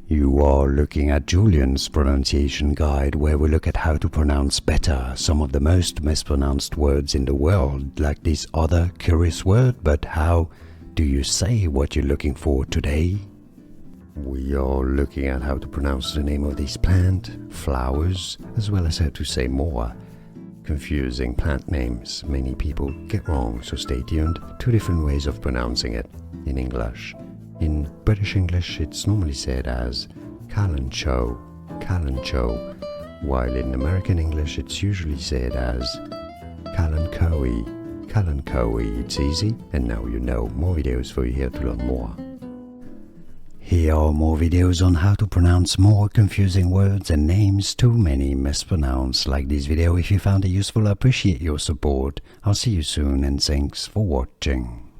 You are looking at Julian's pronunciation guide, where we look at how to pronounce better some of the most mispronounced words in the world, like this other curious word. But how do you say what you're looking for today? We are looking at how to pronounce the name of this plant, flowers, as well as how to say more confusing plant names many people get wrong, so stay tuned. Two different ways of pronouncing it in English. In British English, it's normally said as Kalanchoe, Kalanchoe, while in American English, it's usually said as Kalanchoe, Kalanchoe. It's easy, and now you know. More videos for you here to learn more. Here are more videos on how to pronounce more confusing words and names too many mispronounced. Like this video if you found it useful. I appreciate your support. I'll see you soon, and thanks for watching.